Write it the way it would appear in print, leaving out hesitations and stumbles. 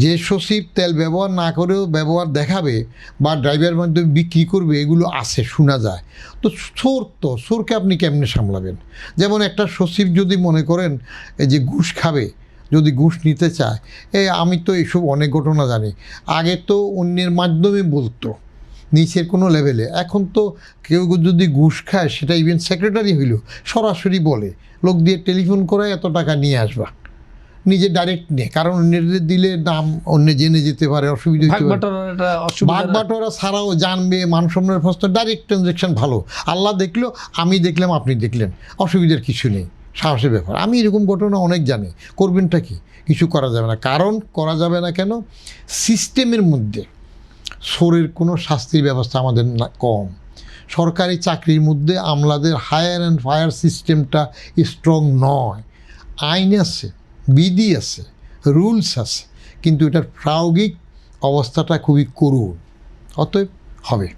যে সচিব তেল ব্যবহার না করেও ব্যবহার দেখাবে বা ড্রাইভারের মাধ্যমে বিক্রি করবে, এগুলো আছে, শোনা যায়। তো চোরকে আপনি কেমনে সামলাবেন? যেমন একটা সচিব যদি মনে করেন এই যে ঘুষ খাবে, যদি ঘুষ নিতে চায়, আমি তো এইসব অনেক ঘটনা জানি। আগে তো অন্যের মাধ্যমে বলতো নিচের কোনো লেভেলে, এখন তো কেউ যদি ঘুষ খায় সেটা ইভেন সেক্রেটারি হইল সরাসরি বলে, লোক দিয়ে টেলিফোন করে এত টাকা নিয়ে আসবা, নিজে ডাইরেক্ট নেই, কারণ অন্যের দিলে দাম অন্য জেনে যেতে পারে, অসুবিধা হতে পারে। ভাগ বাটোয়ারা ছাড়াও জানবে, মানসম্মানের প্রশ্ন, ডাইরেক্ট ট্রানজ্যাকশন ভালো। আল্লাহ দেখলো, আমি দেখলাম, আপনি দেখলেন, অসুবিধার কিছু নেই, সাহসের ব্যাপার। আমি এরকম ঘটনা অনেক জানি। করবেনটা কি? কিছু করা যাবে না। কারণ করা যাবে না কেন? সিস্টেমের মধ্যে চোরের কোনো শাস্তির ব্যবস্থা আমাদের কম। সরকারি চাকরির মধ্যে আমলাদের হায়ার অ্যান্ড ফায়ার সিস্টেমটা স্ট্রং নয়। আইন আছে, বিধি আছে, রুলস আছে, কিন্তু এটার প্রায়োগিক অবস্থাটা খুবই করুণ। অতএব হবে।